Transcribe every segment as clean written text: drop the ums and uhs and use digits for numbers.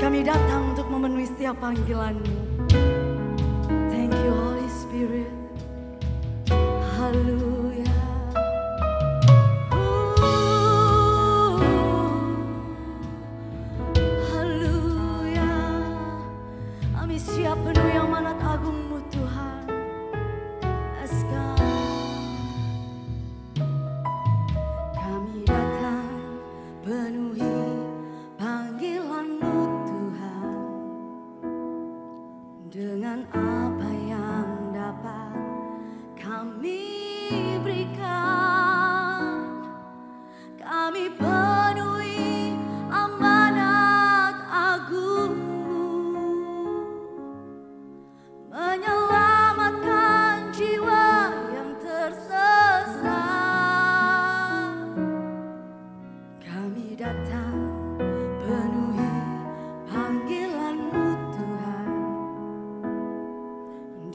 Kami datang untuk memenuhi setiap panggilan-Mu. Thank you Holy Spirit. Haleluya. Haleluya. Kami siap penuhi amanat agung-Mu Tuhan. Let's go. Kami datang penuhi panggilan-Mu Tuhan. Dengan apa yang dapat kami berikan, kami penuhi amanat agung-Mu, menyelamatkan jiwa yang tersesat. Kami datang penuhi panggilan-Mu Tuhan.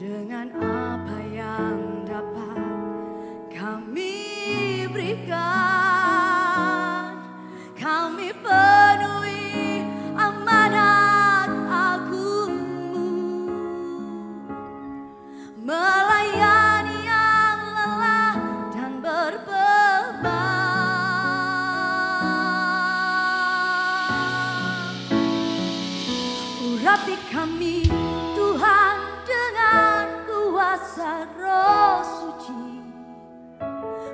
Dengan apa yang dapat kami berikan, kami penuhi amanat agung-Mu, melayani yang lelah dan berbeban. Urapi kami Tuhan dengan kuasa Roh Suci.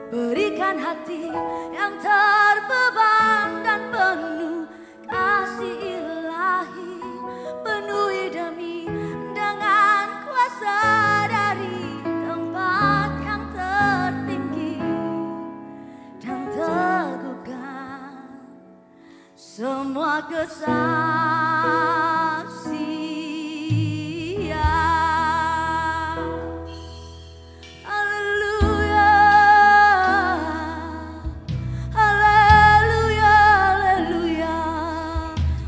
Berikan hati yang terbeban dan penuh kasih ilahi. Penuhi demi dengan kuasa dari tempat yang tertinggi, dan teguhkan semua kesaksian. Haleluya, haleluya, haleluya.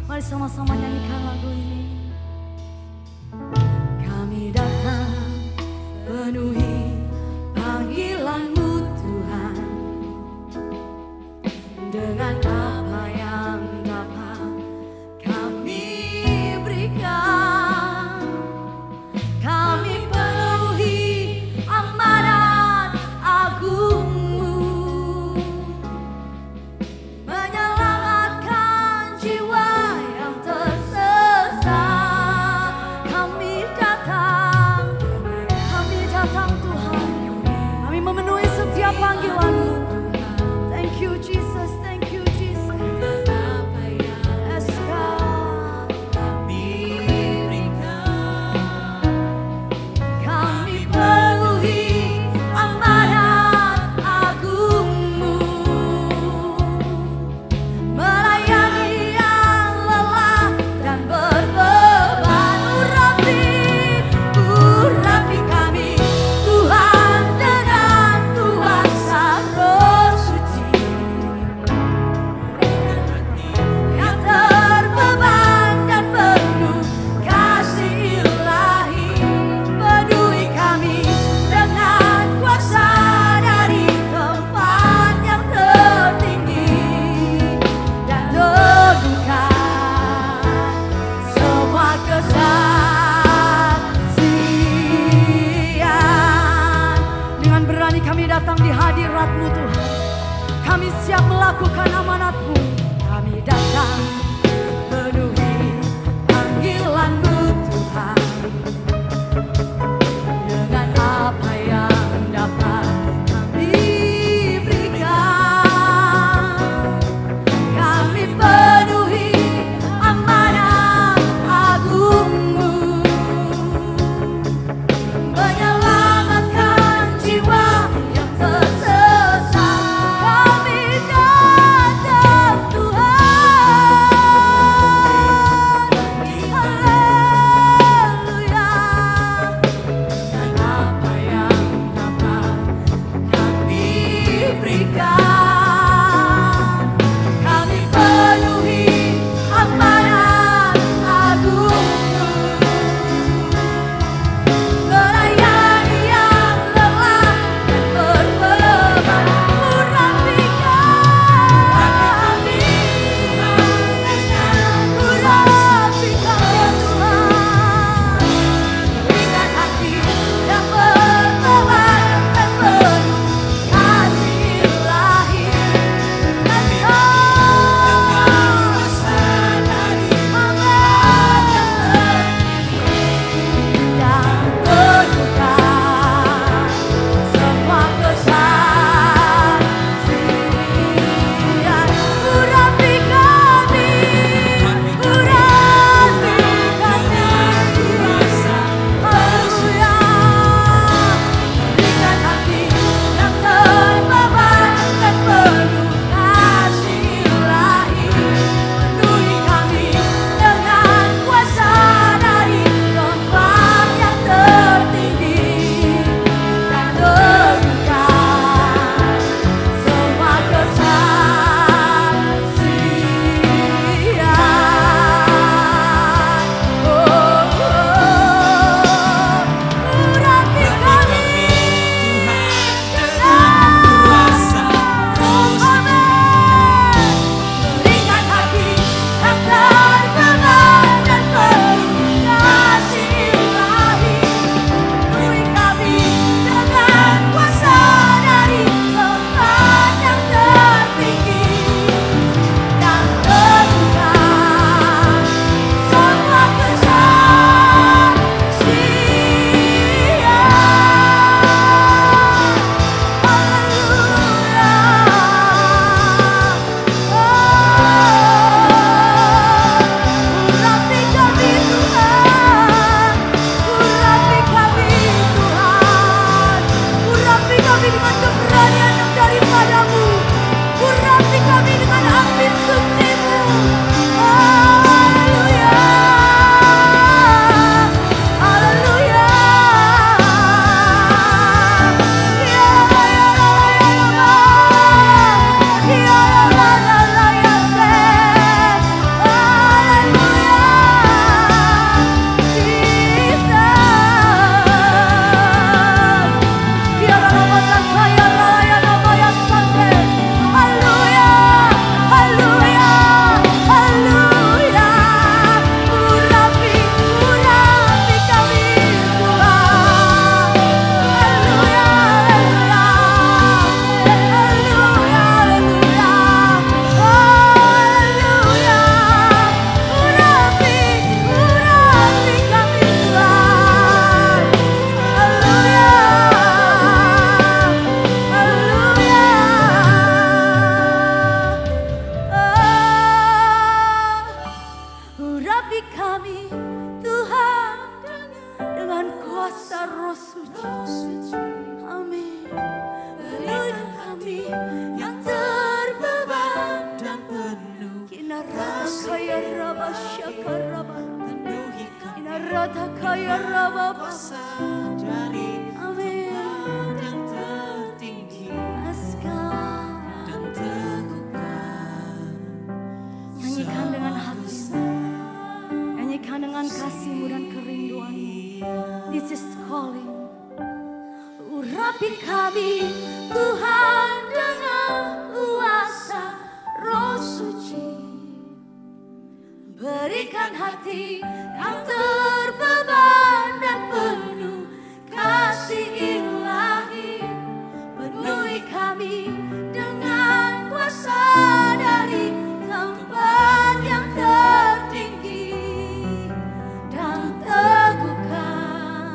Mari sama-sama nyanyikan lagu ini. Kami datang penuhi panggilan-Mu Tuhan. Dengan apa yang dapat kami berikan, kami penuhi amanat agung-Mu, menyelamatkan jiwa yang tersesat. Kami datang Tuhan. Kami memenuhi setiap panggilan-Mu. Thank you Jesus, thank you Jesus. Yes God. Kami penuhi amanat agung-Mu, melayani yang lelah dan berbeban. Urapi kami Tuhan dengan kuasa Roh Suci. Yang terbeban dan penuh kasih ilahi. Penuhi kami dengan kuasa dari tempat yang tertinggi, dan teguhkan semua kesaksian. Dengan berani kami datang di hadirat-Mu Tuhan. Kami siap melakukan amanat-Mu. Kami datang penuhi panggilan-Mu Tuhan. Dengan apa yang dapat kami berikan, kami penuhi amanat agung-Mu, menyelamatkan jiwa yang tersesat. Kami datang Tuhan. urapi kami Tuhan dengan kuasa Roh Suci. Amin. Berikan kami yang terbeban dan penuh rasa penuhi kami kuasa dari tempat yang tertinggi dan teguhkan. Nyanyikan dengan hatimu, nyanyikan dengan kasihmu dan kerinduanmu. This is calling. Urapi kami Tuhan dengan kuasa Roh Suci. Berikan hati yang terbeban dan penuh kasih ilahi. Penuhi kami dengan kuasa dari tempat yang tertinggi dan teguhkan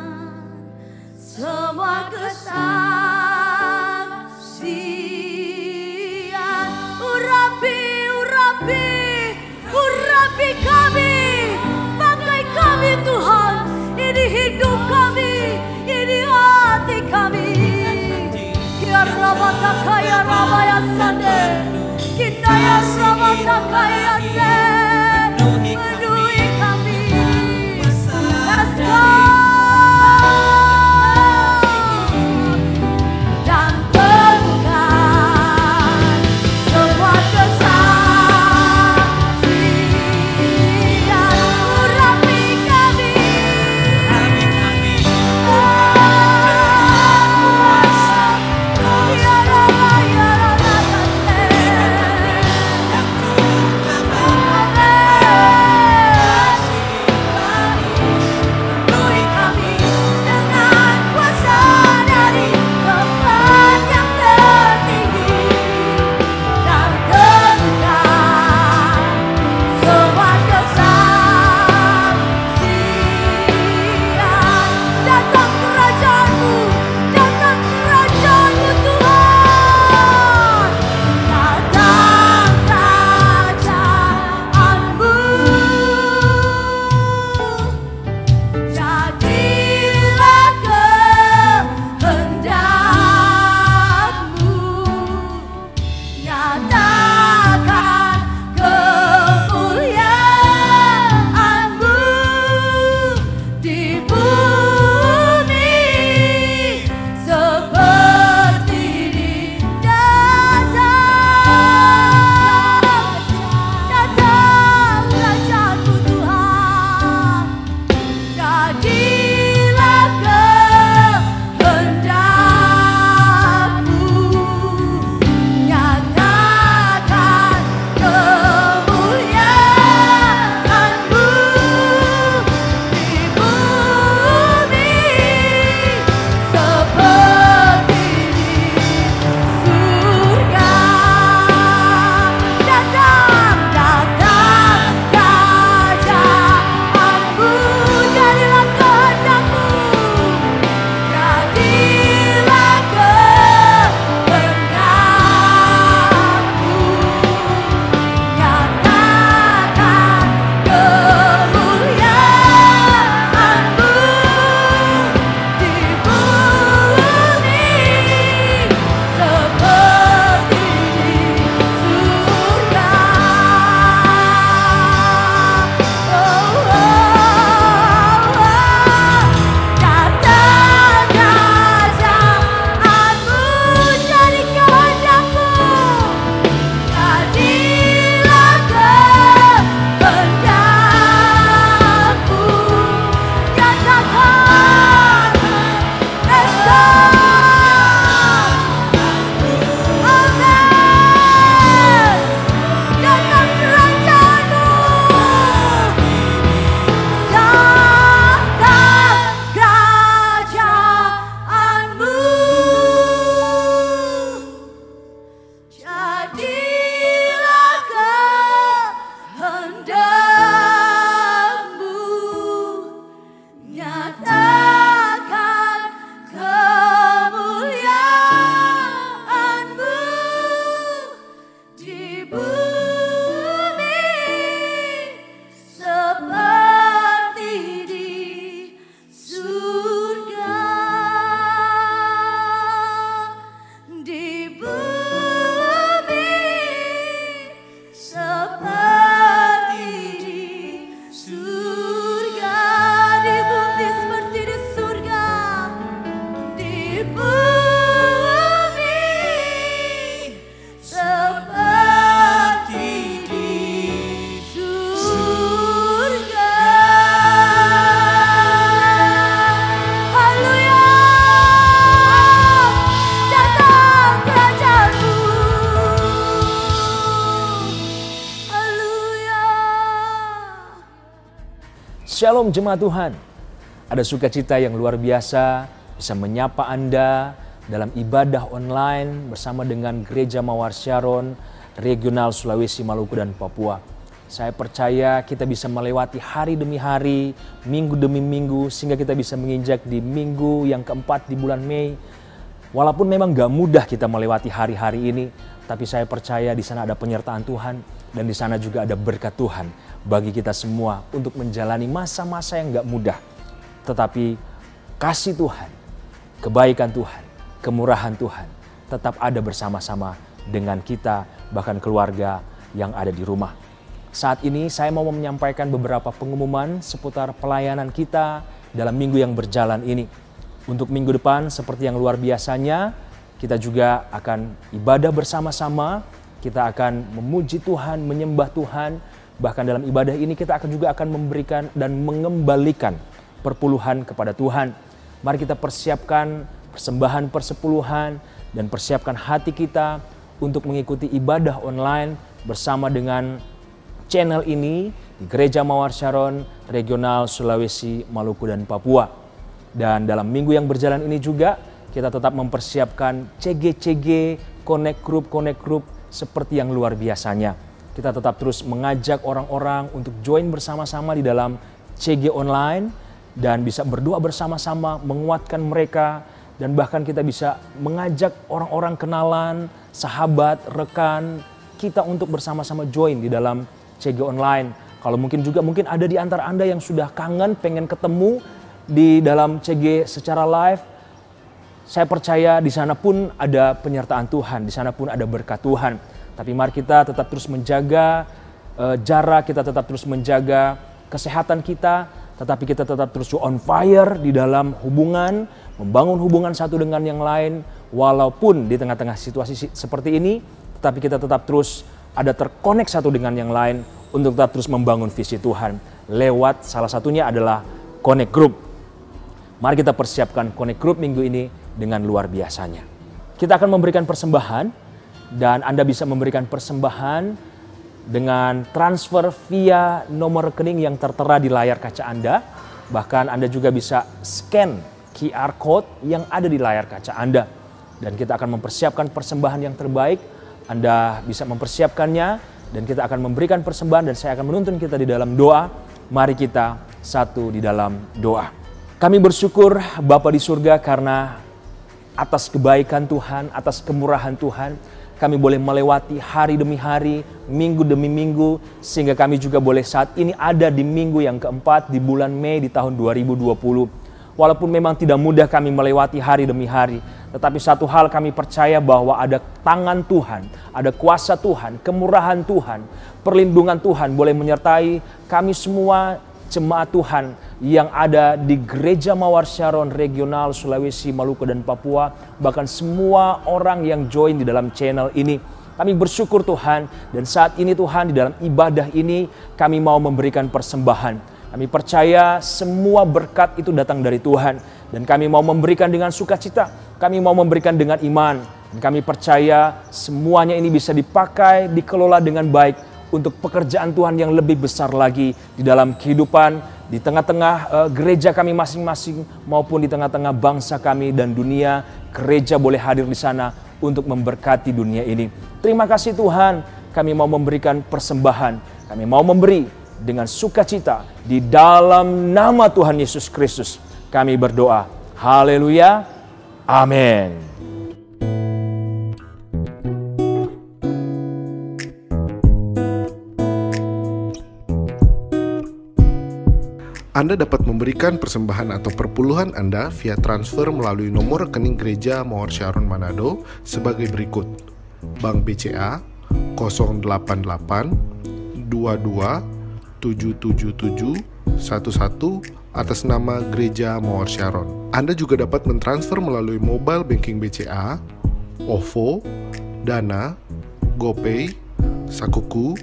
semua kesaksian. Urapi kami, pakai kami Tuhan. Ini hidup kami, ini hati kami. Ya Rabata kaya Rabaya Sade, kita ya Rabata kaya Se, penuhi kami. Let's go. Shalom jemaat Tuhan. Ada sukacita yang luar biasa bisa menyapa Anda dalam ibadah online bersama dengan Gereja Mawar Syaron, Regional Sulawesi, Maluku, dan Papua. Saya percaya kita bisa melewati hari demi hari, minggu demi minggu, sehingga kita bisa menginjak di minggu yang keempat di bulan Mei. Walaupun memang gak mudah kita melewati hari-hari ini, tapi saya percaya di sana ada penyertaan Tuhan dan di sana juga ada berkat Tuhan bagi kita semua untuk menjalani masa-masa yang gak mudah. Tetapi kasih Tuhan, kebaikan Tuhan, kemurahan Tuhan tetap ada bersama-sama dengan kita, bahkan keluarga yang ada di rumah. Saat ini saya mau menyampaikan beberapa pengumuman seputar pelayanan kita dalam minggu yang berjalan ini. Untuk minggu depan seperti yang luar biasanya, kita juga akan ibadah bersama-sama, kita akan memuji Tuhan, menyembah Tuhan. Bahkan dalam ibadah ini kita juga akan memberikan dan mengembalikan perpuluhan kepada Tuhan. Mari kita persiapkan persembahan persepuluhan dan persiapkan hati kita untuk mengikuti ibadah online bersama dengan channel ini di Gereja Mawar Syaron, Regional Sulawesi, Maluku, dan Papua. Dan dalam minggu yang berjalan ini juga kita tetap mempersiapkan CG Connect Group seperti yang luar biasanya. Kita tetap terus mengajak orang-orang untuk join bersama-sama di dalam CG online dan bisa berdoa bersama-sama, menguatkan mereka, dan bahkan kita bisa mengajak orang-orang kenalan, sahabat, rekan kita untuk bersama-sama join di dalam CG online. Kalau mungkin ada di antara Anda yang sudah kangen pengen ketemu di dalam CG secara live. Saya percaya di sana pun ada penyertaan Tuhan, di sana pun ada berkat Tuhan. Tapi mari kita tetap terus menjaga jarak, kita tetap terus menjaga kesehatan kita, tetapi kita tetap terus on fire di dalam hubungan, membangun hubungan satu dengan yang lain. Walaupun di tengah-tengah situasi seperti ini, tetapi kita tetap terus ada terkonek satu dengan yang lain untuk tetap terus membangun visi Tuhan. Lewat salah satunya adalah Connect Group. Mari kita persiapkan Connect Group minggu ini dengan luar biasanya. Kita akan memberikan persembahan dan Anda bisa memberikan persembahan dengan transfer via nomor rekening yang tertera di layar kaca Anda. Bahkan Anda juga bisa scan QR code yang ada di layar kaca Anda. Dan kita akan mempersiapkan persembahan yang terbaik. Anda bisa mempersiapkannya dan kita akan memberikan persembahan dan saya akan menuntun kita di dalam doa. Mari kita satu di dalam doa. Kami bersyukur Bapa di surga karena atas kebaikan Tuhan, atas kemurahan Tuhan, kami boleh melewati hari demi hari, minggu demi minggu, sehingga kami juga boleh saat ini ada di minggu yang keempat di bulan Mei di tahun 2020. Walaupun memang tidak mudah kami melewati hari demi hari, tetapi satu hal kami percaya bahwa ada tangan Tuhan, ada kuasa Tuhan, kemurahan Tuhan, perlindungan Tuhan boleh menyertai kami semua jemaat Tuhan yang ada di Gereja Mawar Syaron Regional Sulawesi, Maluku, dan Papua. Bahkan semua orang yang join di dalam channel ini. Kami bersyukur Tuhan dan saat ini Tuhan di dalam ibadah ini kami mau memberikan persembahan. Kami percaya semua berkat itu datang dari Tuhan. Dan kami mau memberikan dengan sukacita. Kami mau memberikan dengan iman. Dan kami percaya semuanya ini bisa dipakai, dikelola dengan baik. Untuk pekerjaan Tuhan yang lebih besar lagi di dalam kehidupan. Di tengah-tengah gereja kami masing-masing. Maupun di tengah-tengah bangsa kami dan dunia. Gereja boleh hadir di sana untuk memberkati dunia ini. Terima kasih Tuhan. Kami mau memberikan persembahan. Kami mau memberi dengan sukacita di dalam nama Tuhan Yesus Kristus kami berdoa. Haleluya. Amin. Anda dapat memberikan persembahan atau perpuluhan Anda via transfer melalui nomor rekening Gereja Mawar Syaron Manado sebagai berikut. Bank BCA 088 22 777 11 atas nama Gereja Mawar Syaron. Anda juga dapat mentransfer melalui mobile banking BCA, OVO, Dana, GoPay, Sakuku,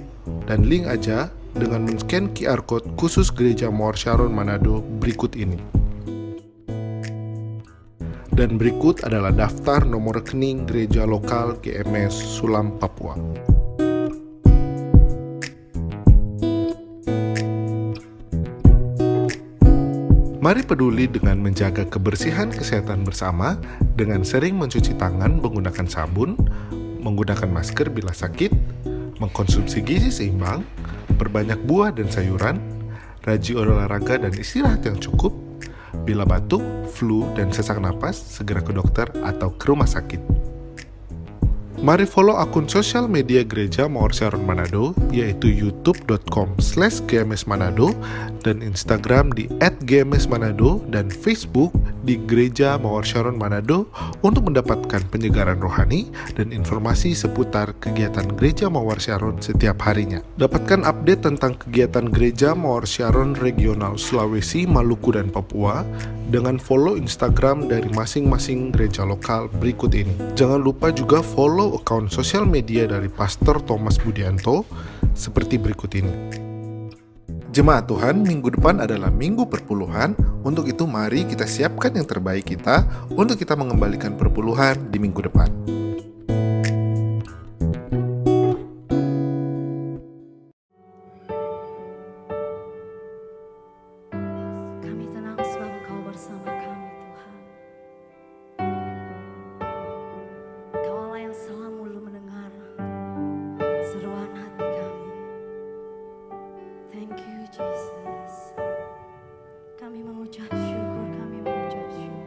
dan Link Aja dengan men-scan QR Code khusus Gereja Mawar Syaron Manado berikut ini. Dan berikut adalah daftar nomor rekening gereja lokal GMS Sulam, Papua. Mari peduli dengan menjaga kebersihan kesehatan bersama dengan sering mencuci tangan menggunakan sabun, menggunakan masker bila sakit, mengkonsumsi gizi seimbang, perbanyak buah dan sayuran, rajin olahraga dan istirahat yang cukup. Bila batuk, flu, dan sesak napas, segera ke dokter atau ke rumah sakit. Mari follow akun sosial media Gereja Mawar Syaron Manado, yaitu youtube.com/gmsmanado dan Instagram di @gmsmanado dan Facebook di Gereja Mawar Syaron Manado untuk mendapatkan penyegaran rohani dan informasi seputar kegiatan Gereja Mawar Syaron setiap harinya. Dapatkan update tentang kegiatan Gereja Mawar Syaron Regional Sulawesi, Maluku, dan Papua dengan follow Instagram dari masing-masing gereja lokal berikut ini. Jangan lupa juga follow akun sosial media dari Pastor Thomas Budianto seperti berikut ini. Jemaat Tuhan, minggu depan adalah minggu perpuluhan. Untuk itu mari kita siapkan yang terbaik kita untuk kita mengembalikan perpuluhan di minggu depan. Kami tenang sebab Engkau bersama kami, Tuhan. Engkau Allah yang selalu mendengar seruan hati kami. Thank you, Jesus. Kami mengucap syukur, kami mengucap syukur.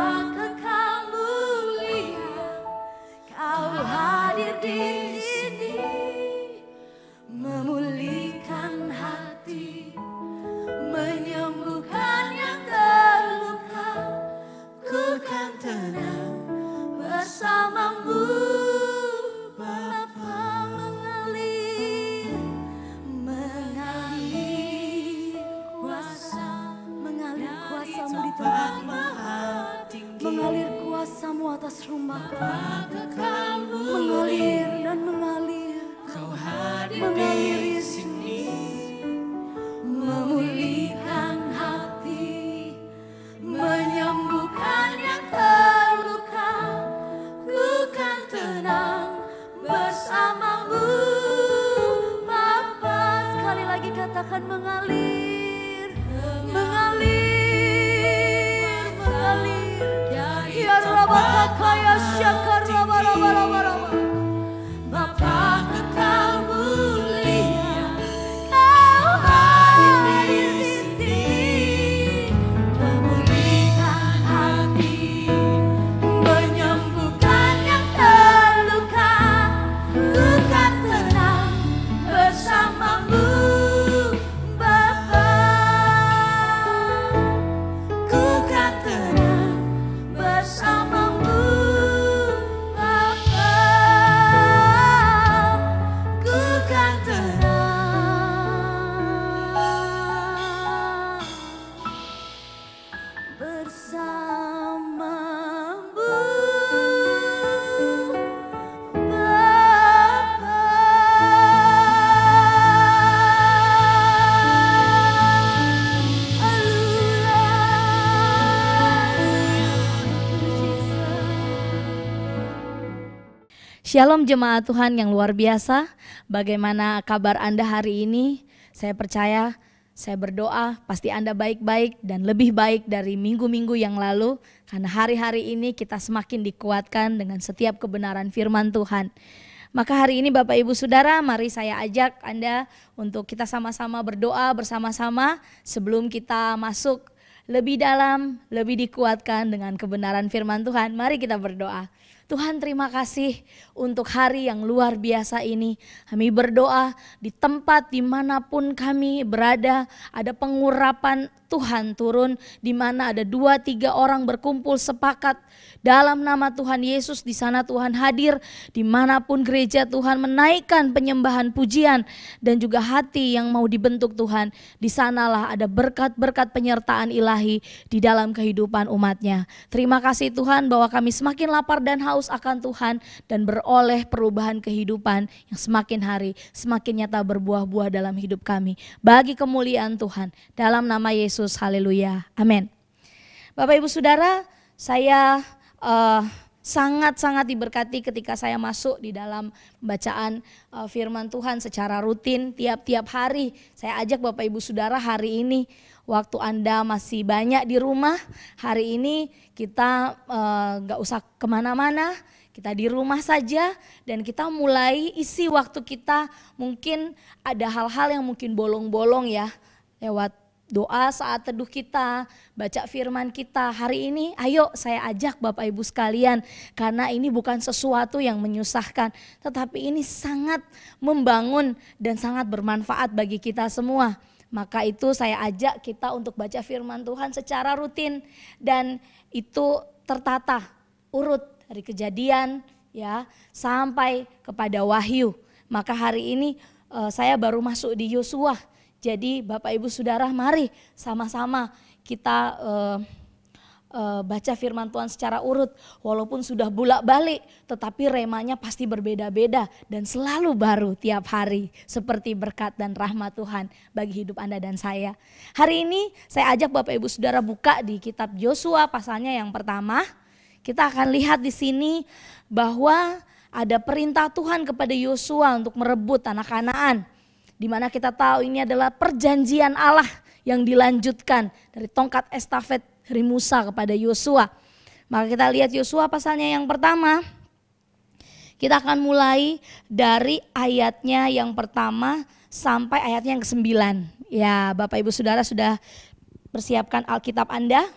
Bapa kekal mulia, Kau hadir di sini, memulihkan hati, menyembuhkan yang terluka. Ku kan tenang bersamamu, Bapa. Kuasamu di tempat ini, mengalir kuasamu atas rumahku, mengalir dan mengalir, mengalir di sini, memulihkan hati, menyembuhkan yang terluka. Ku kan tenang bersamamu, Bapa. Sekali lagi katakan mengalir, mengalir. Bapa kekal mulia, Kau hadir di sini, memulihkan hati, menyembuhkan yang terluka. Ku kan tenang bersamamu, Bapa. Ku kan tenang bersamamu, Bapa. Ku kan tenang bersamamu, Bapa. Shalom jemaat Tuhan yang luar biasa. Bagaimana kabar Anda hari ini? Saya percaya, saya berdoa pasti Anda baik-baik dan lebih baik dari minggu-minggu yang lalu. Karena hari-hari ini kita semakin dikuatkan dengan setiap kebenaran firman Tuhan. Maka hari ini Bapak Ibu Saudara, mari saya ajak Anda untuk kita sama-sama berdoa bersama-sama sebelum kita masuk lebih dalam, lebih dikuatkan dengan kebenaran firman Tuhan. Mari kita berdoa. Tuhan, terima kasih untuk hari yang luar biasa ini. Kami berdoa di tempat dimanapun kami berada, ada pengurapan Tuhan turun, di mana ada 2-3 orang berkumpul sepakat dalam nama Tuhan Yesus. Di sana Tuhan hadir, dimanapun gereja Tuhan menaikkan penyembahan pujian dan juga hati yang mau dibentuk Tuhan. Di sanalah ada berkat-berkat penyertaan ilahi di dalam kehidupan umatnya. Terima kasih Tuhan bahwa kami semakin lapar dan haus akan Tuhan dan beroleh perubahan kehidupan yang semakin hari semakin nyata berbuah-buah dalam hidup kami. Bagi kemuliaan Tuhan, dalam nama Yesus, haleluya, amin. Bapak Ibu Saudara, saya sangat-sangat diberkati ketika saya masuk di dalam bacaan firman Tuhan secara rutin tiap-tiap hari. Saya ajak Bapak Ibu Saudara hari ini, waktu Anda masih banyak di rumah, hari ini kita gak usah kemana-mana, kita di rumah saja dan kita mulai isi waktu kita. Mungkin ada hal-hal yang mungkin bolong-bolong ya, lewat doa saat teduh kita, baca firman kita. Hari ini ayo saya ajak Bapak Ibu sekalian, karena ini bukan sesuatu yang menyusahkan, tetapi ini sangat membangun dan sangat bermanfaat bagi kita semua. Maka itu saya ajak kita untuk baca firman Tuhan secara rutin dan itu tertata, urut dari Kejadian ya sampai kepada Wahyu. Maka hari ini saya baru masuk di Yosua. Jadi Bapak Ibu Saudara, mari sama-sama kita baca firman Tuhan secara urut. Walaupun sudah bolak-balik, tetapi remanya pasti berbeda-beda dan selalu baru tiap hari. Seperti berkat dan rahmat Tuhan bagi hidup Anda dan saya. Hari ini saya ajak Bapak Ibu Saudara buka di kitab Yosua pasalnya yang pertama. Kita akan lihat di sini bahwa ada perintah Tuhan kepada Yosua untuk merebut tanah Kanaan. Di mana kita tahu ini adalah perjanjian Allah yang dilanjutkan dari tongkat estafet dari Musa kepada Yosua. Maka kita lihat Yosua pasalnya yang pertama. Kita akan mulai dari ayatnya yang pertama sampai ayatnya yang ke-9. Ya, Bapak Ibu Saudara sudah persiapkan Alkitab Anda,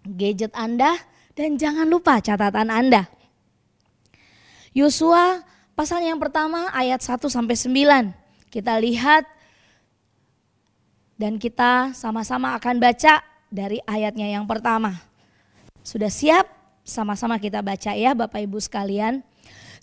gadget Anda, Dan jangan lupa catatan Anda. Yosua pasal yang pertama ayat 1-9. Kita lihat dan kita sama-sama akan baca dari ayatnya yang pertama. Sudah siap? Sama-sama kita baca ya Bapak Ibu sekalian.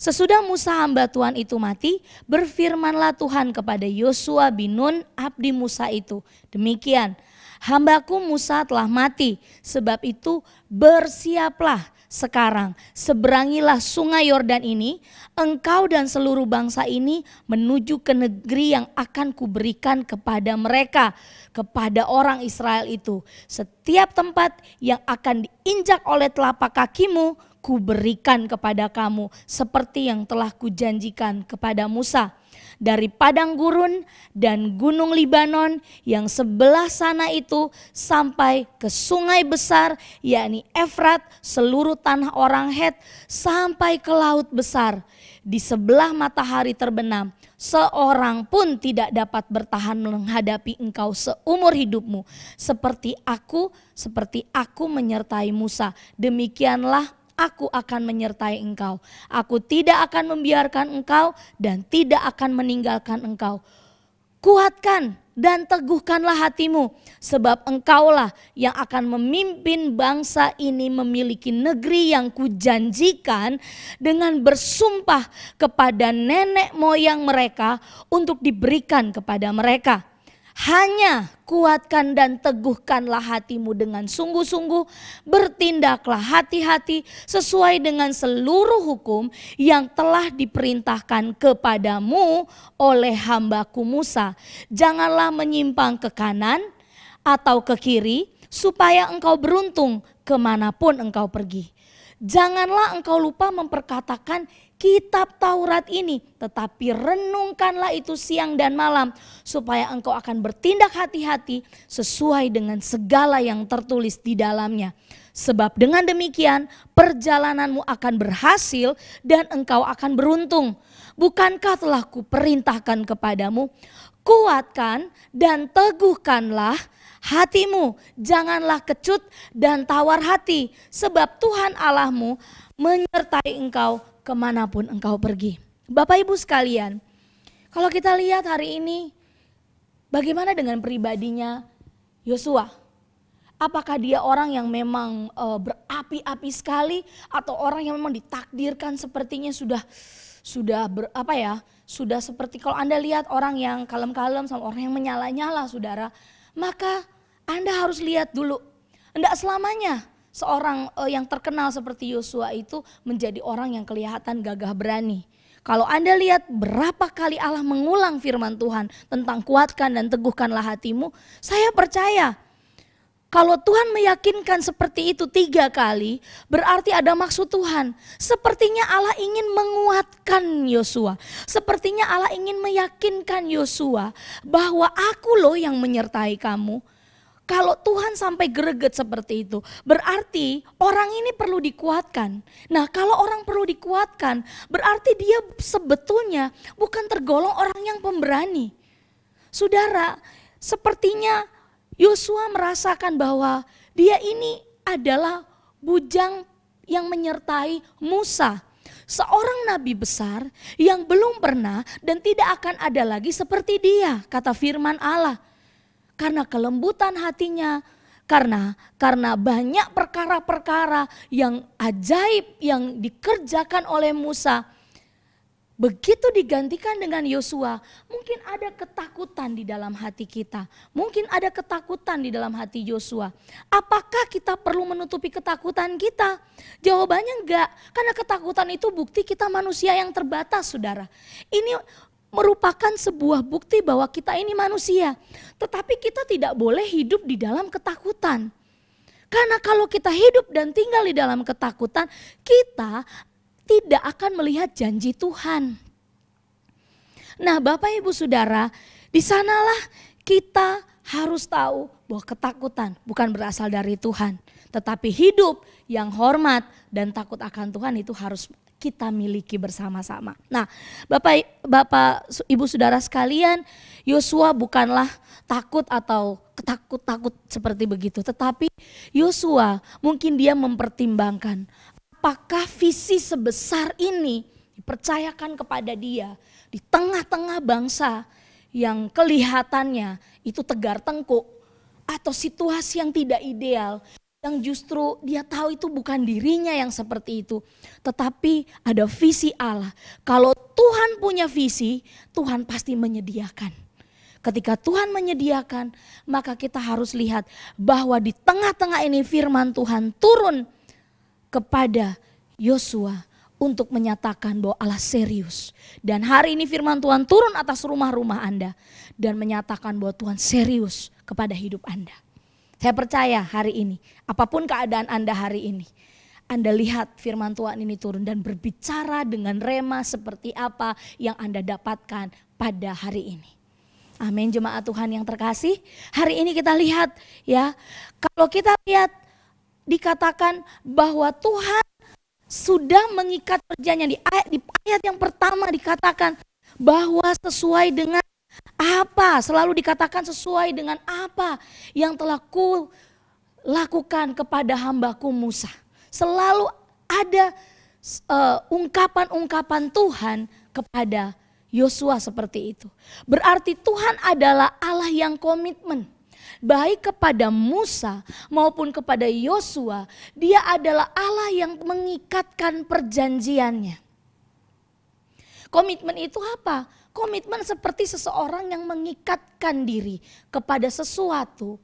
Sesudah Musa hamba Tuhan itu mati, berfirmanlah Tuhan kepada Yosua bin Nun abdi Musa itu. Demikian, hambaku Musa telah mati, sebab itu bersiaplah sekarang, seberangilah sungai Yordan ini, engkau dan seluruh bangsa ini menuju ke negeri yang akan kuberikan kepada mereka, kepada orang Israel itu. Setiap tempat yang akan diinjak oleh telapak kakimu, kuberikan kepada kamu seperti yang telah kujanjikan kepada Musa. Dari padang gurun dan gunung Libanon yang sebelah sana itu sampai ke sungai besar yakni Efrat, seluruh tanah orang Het sampai ke laut besar. Di sebelah matahari terbenam, seorang pun tidak dapat bertahan menghadapi engkau seumur hidupmu. Seperti aku menyertai Musa, demikianlah aku akan menyertai engkau. Aku tidak akan membiarkan engkau dan tidak akan meninggalkan engkau. Kuatkan dan teguhkanlah hatimu, sebab engkaulah yang akan memimpin bangsa ini memiliki negeri yang kujanjikan dengan bersumpah kepada nenek moyang mereka untuk diberikan kepada mereka. Hanya kuatkan dan teguhkanlah hatimu dengan sungguh-sungguh, bertindaklah hati-hati sesuai dengan seluruh hukum yang telah diperintahkan kepadamu oleh hambaku Musa. Janganlah menyimpang ke kanan atau ke kiri supaya engkau beruntung kemanapun engkau pergi. Janganlah engkau lupa memperkatakan kitab Taurat ini, tetapi renungkanlah itu siang dan malam, supaya engkau akan bertindak hati-hati sesuai dengan segala yang tertulis di dalamnya. Sebab dengan demikian perjalananmu akan berhasil dan engkau akan beruntung. Bukankah telah kuperintahkan kepadamu, kuatkan dan teguhkanlah hatimu, janganlah kecut dan tawar hati, sebab Tuhan Allahmu menyertai engkau kemanapun engkau pergi. Bapak Ibu sekalian, kalau kita lihat hari ini, bagaimana dengan pribadinya Yosua? Apakah dia orang yang memang berapi-api sekali, atau orang yang memang ditakdirkan sepertinya sudah seperti kalau Anda lihat orang yang kalem-kalem sama orang yang menyala-nyala, saudara, maka Anda harus lihat dulu, tidak selamanya seorang yang terkenal seperti Yosua itu menjadi orang yang kelihatan gagah berani. Kalau Anda lihat berapa kali Allah mengulang firman Tuhan tentang kuatkan dan teguhkanlah hatimu, saya percaya kalau Tuhan meyakinkan seperti itu 3 kali, berarti ada maksud Tuhan. Sepertinya Allah ingin menguatkan Yosua. Sepertinya Allah ingin meyakinkan Yosua bahwa aku loh yang menyertai kamu. Kalau Tuhan sampai greget seperti itu, berarti orang ini perlu dikuatkan. Nah, kalau orang perlu dikuatkan, berarti dia sebetulnya bukan tergolong orang yang pemberani. Saudara, sepertinya Yosua merasakan bahwa dia ini adalah bujang yang menyertai Musa. Seorang nabi besar yang belum pernah dan tidak akan ada lagi seperti dia, kata firman Allah. Karena kelembutan hatinya, karena banyak perkara-perkara yang ajaib yang dikerjakan oleh Musa. Begitu digantikan dengan Yosua, mungkin ada ketakutan di dalam hati kita. Mungkin ada ketakutan di dalam hati Yosua. Apakah kita perlu menutupi ketakutan kita? Jawabannya enggak, karena ketakutan itu bukti kita manusia yang terbatas, saudara. Ini merupakan sebuah bukti bahwa kita ini manusia. Tetapi kita tidak boleh hidup di dalam ketakutan. Karena kalau kita hidup dan tinggal di dalam ketakutan, kita tidak akan melihat janji Tuhan. Nah, Bapak Ibu Saudara, di sanalah kita harus tahu bahwa ketakutan bukan berasal dari Tuhan, Tetapi hidup yang hormat dan takut akan Tuhan itu harus kita miliki bersama-sama. Nah, Bapak, Ibu, Saudara sekalian, Yosua bukanlah takut atau ketakut-takut seperti begitu. Tetapi Yosua mungkin dia mempertimbangkan apakah visi sebesar ini dipercayakan kepada dia di tengah-tengah bangsa yang kelihatannya itu tegar tengkuk atau situasi yang tidak ideal, yang justru dia tahu itu bukan dirinya yang seperti itu, tetapi ada visi Allah. Kalau Tuhan punya visi, Tuhan pasti menyediakan. Ketika Tuhan menyediakan, maka kita harus lihat bahwa di tengah-tengah ini firman Tuhan turun kepada Yosua untuk menyatakan bahwa Allah serius. Dan hari ini firman Tuhan turun atas rumah-rumah Anda dan menyatakan bahwa Tuhan serius kepada hidup Anda. Saya percaya hari ini, apapun keadaan Anda hari ini, Anda lihat firman Tuhan ini turun dan berbicara dengan rema seperti apa yang Anda dapatkan pada hari ini. Amin, jemaat Tuhan yang terkasih. Hari ini kita lihat ya, kalau kita lihat dikatakan bahwa Tuhan sudah mengikat perjanjian. Di ayat yang pertama dikatakan bahwa sesuai dengan apa, selalu dikatakan sesuai dengan apa yang telah ku lakukan kepada hambaku Musa. Selalu ada ungkapan-ungkapan Tuhan kepada Yosua seperti itu. Berarti Tuhan adalah Allah yang komitmen. Baik kepada Musa maupun kepada Yosua, dia adalah Allah yang mengikatkan perjanjiannya. Komitmen itu apa? Komitmen seperti seseorang yang mengikatkan diri kepada sesuatu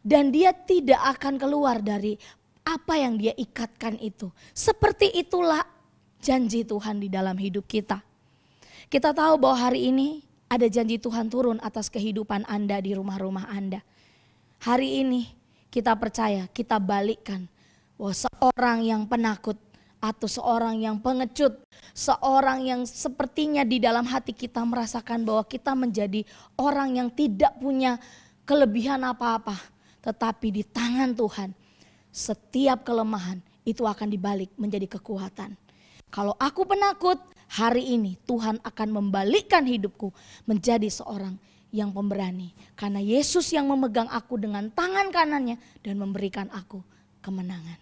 dan dia tidak akan keluar dari apa yang dia ikatkan itu. Seperti itulah janji Tuhan di dalam hidup kita. Kita tahu bahwa hari ini ada janji Tuhan turun atas kehidupan Anda di rumah-rumah Anda. Hari ini kita percaya, kita balikkan bahwa seorang yang penakut atau seorang yang pengecut, seorang yang sepertinya di dalam hati kita merasakan bahwa kita menjadi orang yang tidak punya kelebihan apa-apa. Tetapi di tangan Tuhan setiap kelemahan itu akan dibalik menjadi kekuatan. Kalau aku penakut, hari ini Tuhan akan membalikkan hidupku menjadi seorang yang pemberani. Karena Yesus yang memegang aku dengan tangan kanannya dan memberikan aku kemenangan.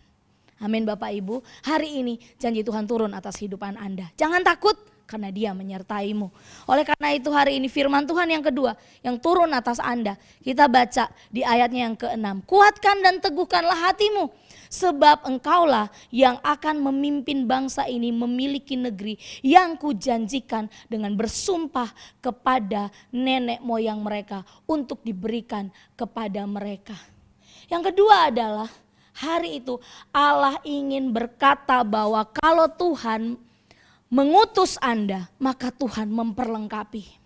Amin Bapak Ibu, hari ini janji Tuhan turun atas kehidupan Anda. Jangan takut karena Dia menyertaimu. Oleh karena itu hari ini firman Tuhan yang kedua yang turun atas Anda. Kita baca di ayatnya yang ke-6. Kuatkan dan teguhkanlah hatimu. Sebab engkaulah yang akan memimpin bangsa ini memiliki negeri yang kujanjikan dengan bersumpah kepada nenek moyang mereka untuk diberikan kepada mereka. Yang kedua adalah hari itu Allah ingin berkata bahwa kalau Tuhan mengutus Anda, maka Tuhan memperlengkapi.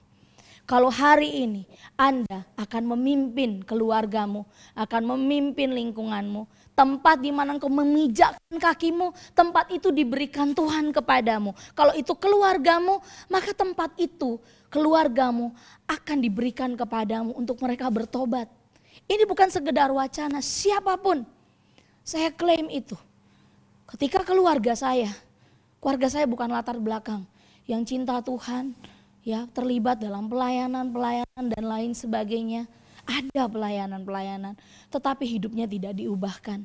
Kalau hari ini Anda akan memimpin keluargamu, akan memimpin lingkunganmu, tempat di mana engkau memijakkan kakimu, tempat itu diberikan Tuhan kepadamu. Kalau itu keluargamu, maka tempat itu keluargamu akan diberikan kepadamu untuk mereka bertobat. Ini bukan sekedar wacana, siapapun. Saya klaim itu. Ketika keluarga saya bukan latar belakang yang cinta Tuhan, ya terlibat dalam pelayanan dan lain sebagainya. Ada pelayanan, tetapi hidupnya tidak diubahkan.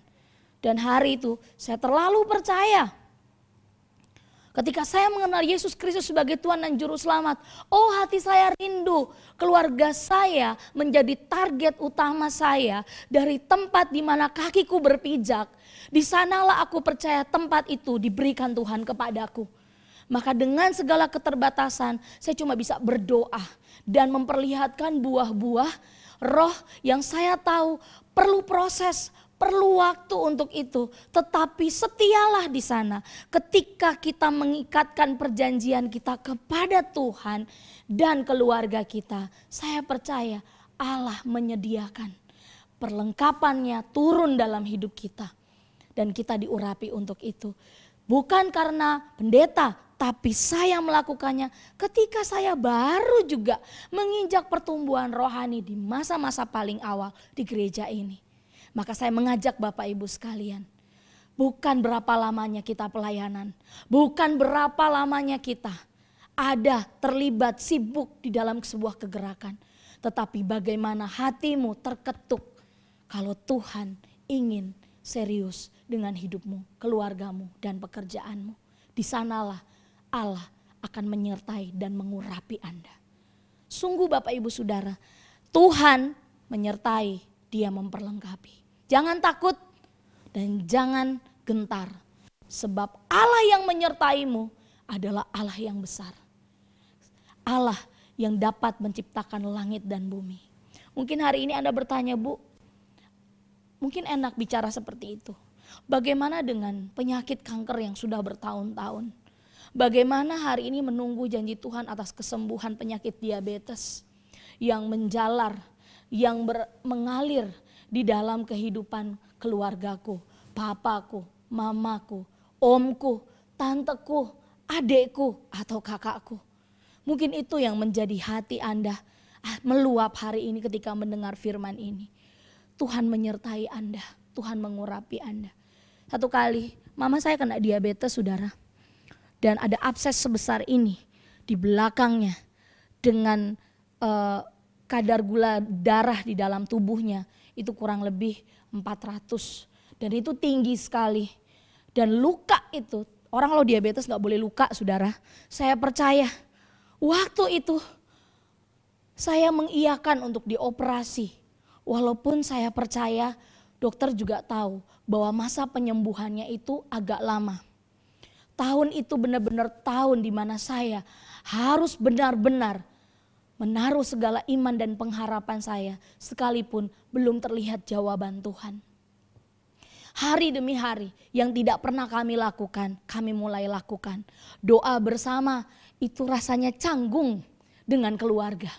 Dan hari itu saya terlalu percaya. Ketika saya mengenal Yesus Kristus sebagai Tuhan dan Juru Selamat, oh hati saya rindu keluarga saya menjadi target utama saya dari tempat di mana kakiku berpijak. Di sanalah aku percaya tempat itu diberikan Tuhan kepadaku. Maka dengan segala keterbatasan saya cuma bisa berdoa dan memperlihatkan buah-buah roh yang saya tahu perlu proses, perlu waktu untuk itu. Tetapi setialah di sana ketika kita mengikatkan perjanjian kita kepada Tuhan dan keluarga kita. Saya percaya Allah menyediakan perlengkapannya turun dalam hidup kita. Dan kita diurapi untuk itu. Bukan karena pendeta, tapi saya melakukannya ketika saya baru juga menginjak pertumbuhan rohani di masa-masa paling awal di gereja ini. Maka saya mengajak Bapak Ibu sekalian, bukan berapa lamanya kita pelayanan, bukan berapa lamanya kita ada terlibat sibuk di dalam sebuah kegerakan, tetapi bagaimana hatimu terketuk kalau Tuhan ingin serius dengan hidupmu, keluargamu, dan pekerjaanmu. Di sanalah Allah akan menyertai dan mengurapi Anda. Sungguh Bapak Ibu Saudara, Tuhan menyertai, Dia memperlengkapi. Jangan takut dan jangan gentar, sebab Allah yang menyertaimu adalah Allah yang besar. Allah yang dapat menciptakan langit dan bumi. Mungkin hari ini Anda bertanya, Bu, mungkin enak bicara seperti itu. Bagaimana dengan penyakit kanker yang sudah bertahun-tahun? Bagaimana hari ini menunggu janji Tuhan atas kesembuhan penyakit diabetes yang menjalar, yang mengalir di dalam kehidupan keluargaku, papaku, mamaku, omku, tanteku, adekku, atau kakakku. Mungkin itu yang menjadi hati Anda meluap hari ini ketika mendengar firman ini. Tuhan menyertai Anda, Tuhan mengurapi Anda. Satu kali mama saya kena diabetes, saudara. Dan ada abses sebesar ini di belakangnya dengan kadar gula darah di dalam tubuhnya itu kurang lebih 400. Dan itu tinggi sekali. Dan luka itu, orang kalau diabetes gak boleh luka, saudara. Saya percaya waktu itu saya mengiyakan untuk dioperasi. Walaupun saya percaya dokter juga tahu bahwa masa penyembuhannya itu agak lama. Tahun itu benar-benar tahun di mana saya harus benar-benar menaruh segala iman dan pengharapan saya sekalipun belum terlihat jawaban Tuhan. Hari demi hari yang tidak pernah kami lakukan, kami mulai lakukan. Doa bersama itu rasanya canggung dengan keluarga.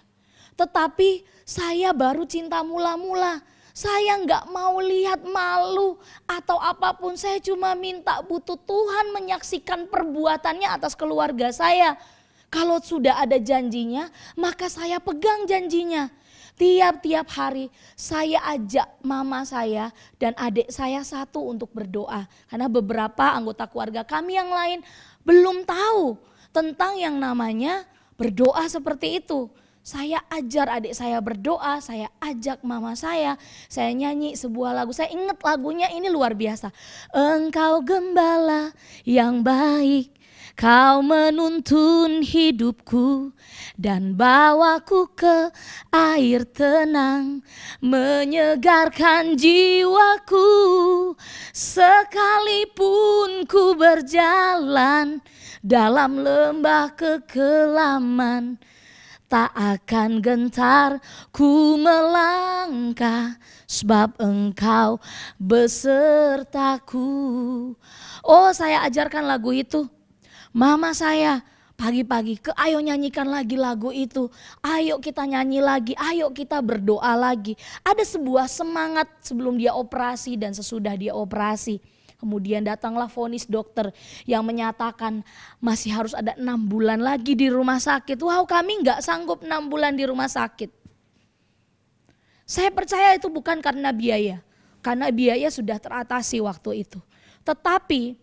Tetapi saya baru cinta mula-mula. Saya nggak mau lihat malu atau apapun. Saya cuma minta butuh Tuhan menyaksikan perbuatannya atas keluarga saya. Kalau sudah ada janjinya, maka saya pegang janjinya. Tiap-tiap hari saya ajak mama saya dan adik saya satu untuk berdoa. Karena beberapa anggota keluarga kami yang lain belum tahu tentang yang namanya berdoa seperti itu. Saya ajar adik saya berdoa, saya ajak mama saya nyanyi sebuah lagu. Saya ingat lagunya ini luar biasa. Engkau gembala yang baik, kau menuntun hidupku dan bawaku ke air tenang, menyegarkan jiwaku. Sekalipun ku berjalan dalam lembah kekelaman, tak akan gentar ku melangkah, sebab engkau besertaku. Oh, saya ajarkan lagu itu. Mama saya pagi-pagi ayo nyanyikan lagi lagu itu. Ayo kita nyanyi lagi, ayo kita berdoa lagi. Ada sebuah semangat sebelum dia operasi dan sesudah dia operasi. Kemudian datanglah vonis dokter yang menyatakan masih harus ada 6 bulan lagi di rumah sakit. Wow, kami nggak sanggup 6 bulan di rumah sakit. Saya percaya itu bukan karena biaya sudah teratasi waktu itu. Tetapi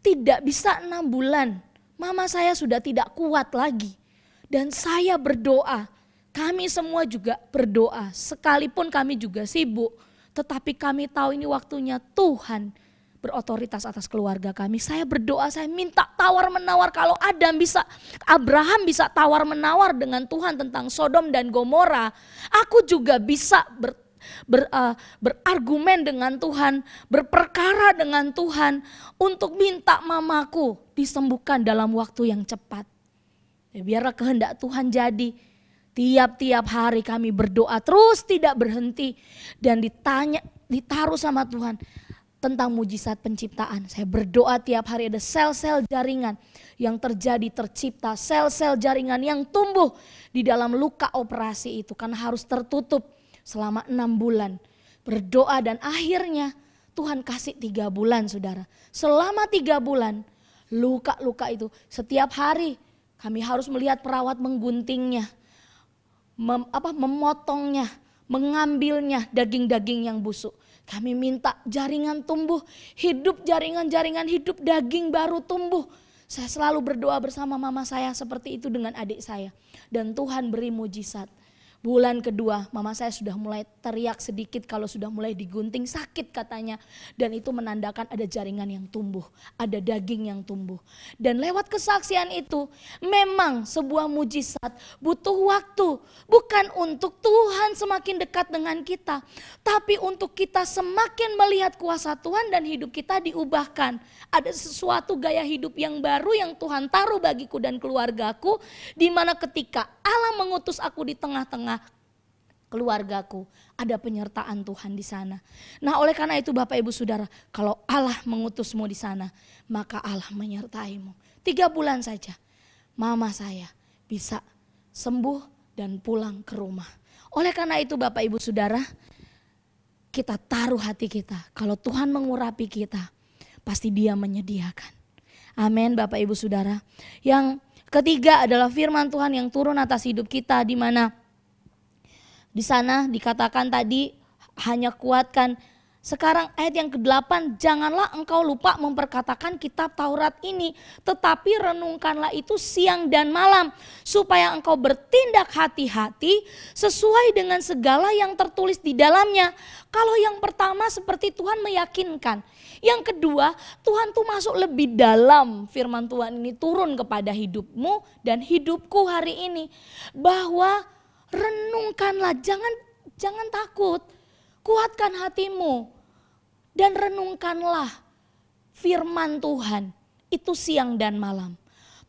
tidak bisa 6 bulan, mama saya sudah tidak kuat lagi. Dan saya berdoa, kami semua juga berdoa, sekalipun kami juga sibuk. Tetapi kami tahu ini waktunya Tuhan berotoritas atas keluarga kami. Saya berdoa, saya minta tawar-menawar. Kalau Abraham bisa tawar-menawar dengan Tuhan tentang Sodom dan Gomora, aku juga bisa berargumen dengan Tuhan, berperkara dengan Tuhan untuk minta mamaku disembuhkan dalam waktu yang cepat. Ya, biarlah kehendak Tuhan jadi. Tiap-tiap hari kami berdoa terus tidak berhenti dan ditaruh sama Tuhan tentang mujizat penciptaan. Saya berdoa tiap hari ada sel-sel jaringan yang tercipta, sel-sel jaringan yang tumbuh di dalam luka operasi itu karena harus tertutup selama 6 bulan. Berdoa dan akhirnya Tuhan kasih 3 bulan, saudara. Selama 3 bulan luka-luka itu setiap hari kami harus melihat perawat mengguntingnya, memotongnya, mengambilnya daging-daging yang busuk. Kami minta jaringan tumbuh, hidup jaringan-jaringan hidup daging baru tumbuh. Saya selalu berdoa bersama mama saya seperti itu dengan adik saya. Dan Tuhan beri mujizat. Bulan kedua mama saya sudah mulai teriak sedikit kalau sudah mulai digunting, sakit katanya. Dan itu menandakan ada jaringan yang tumbuh, ada daging yang tumbuh. Dan lewat kesaksian itu memang sebuah mujizat butuh waktu. Bukan untuk Tuhan semakin dekat dengan kita, tapi untuk kita semakin melihat kuasa Tuhan dan hidup kita diubahkan. Ada sesuatu gaya hidup yang baru yang Tuhan taruh bagiku dan keluargaku, di mana ketika Allah mengutus aku di tengah-tengah keluargaku, ada penyertaan Tuhan di sana. Nah, oleh karena itu Bapak Ibu Saudara, kalau Allah mengutusmu di sana, maka Allah menyertaimu. 3 bulan saja mama saya bisa sembuh dan pulang ke rumah. Oleh karena itu Bapak Ibu Saudara, kita taruh hati kita, kalau Tuhan mengurapi kita, pasti Dia menyediakan. Amin Bapak Ibu Saudara. Yang ketiga adalah firman Tuhan yang turun atas hidup kita, di mana di sana dikatakan tadi hanya kuatkan. Sekarang ayat yang ke-8, janganlah engkau lupa memperkatakan kitab Taurat ini, tetapi renungkanlah itu siang dan malam, supaya engkau bertindak hati-hati sesuai dengan segala yang tertulis di dalamnya. Kalau yang pertama seperti Tuhan meyakinkan. Yang kedua, Tuhan tuh masuk lebih dalam, firman Tuhan ini turun kepada hidupmu dan hidupku hari ini. Bahwa renungkanlah, jangan takut, kuatkan hatimu dan renungkanlah firman Tuhan itu siang dan malam.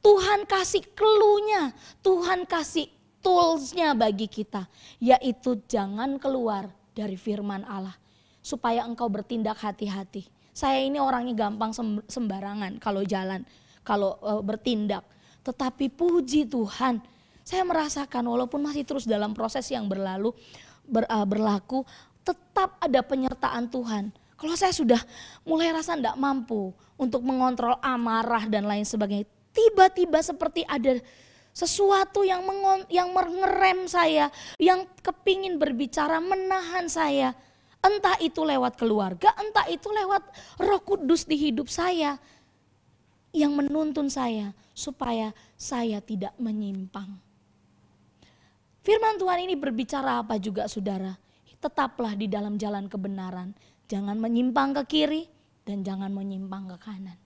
Tuhan kasih clue-nya, Tuhan kasih tools-nya bagi kita, yaitu jangan keluar dari firman Allah supaya engkau bertindak hati-hati. Saya ini orangnya gampang sembarangan kalau jalan, kalau bertindak. Tetapi puji Tuhan, saya merasakan walaupun masih terus dalam proses yang berlaku, tetap ada penyertaan Tuhan. Kalau saya sudah mulai rasa tidak mampu untuk mengontrol amarah dan lain sebagainya, tiba-tiba seperti ada sesuatu yang mengerem saya, yang kepingin berbicara, menahan saya. Entah itu lewat keluarga, entah itu lewat Roh Kudus di hidup saya, yang menuntun saya supaya saya tidak menyimpang. Firman Tuhan ini berbicara apa juga saudara? Tetaplah di dalam jalan kebenaran. Jangan menyimpang ke kiri dan jangan menyimpang ke kanan.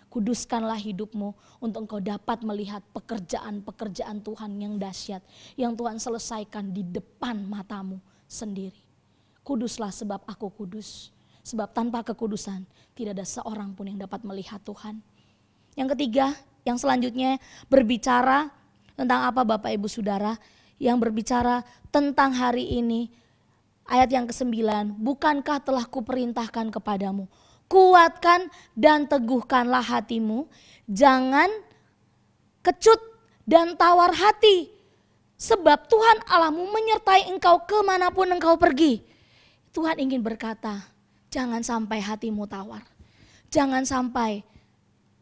Kuduskanlah hidupmu untuk engkau dapat melihat pekerjaan-pekerjaan Tuhan yang dahsyat. Yang Tuhan selesaikan di depan matamu sendiri. Kuduslah sebab aku kudus. Sebab tanpa kekudusan tidak ada seorang pun yang dapat melihat Tuhan. Yang ketiga, yang selanjutnya berbicara tentang apa Bapak Ibu Saudara? Yang berbicara tentang hari ini, ayat yang ke-9, bukankah telah kuperintahkan kepadamu, kuatkan dan teguhkanlah hatimu, jangan kecut dan tawar hati, sebab Tuhan Allahmu menyertai engkau kemanapun engkau pergi. Tuhan ingin berkata, jangan sampai hatimu tawar, jangan sampai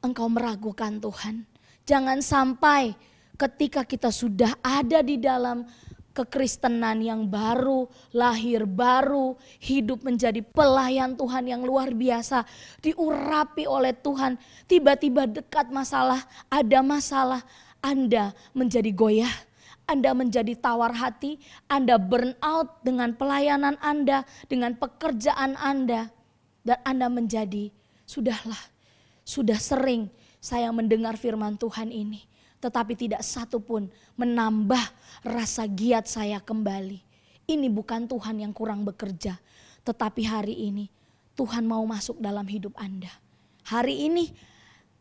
engkau meragukan Tuhan, jangan sampai ketika kita sudah ada di dalam kekristenan yang baru, lahir baru, hidup menjadi pelayan Tuhan yang luar biasa, diurapi oleh Tuhan, tiba-tiba dekat masalah, ada masalah, Anda menjadi goyah, Anda menjadi tawar hati, Anda burn out dengan pelayanan Anda, dengan pekerjaan Anda, dan Anda menjadi, sudah sering saya mendengar firman Tuhan ini. Tetapi tidak satu pun menambah rasa giat saya kembali. Ini bukan Tuhan yang kurang bekerja. Tetapi hari ini Tuhan mau masuk dalam hidup Anda. Hari ini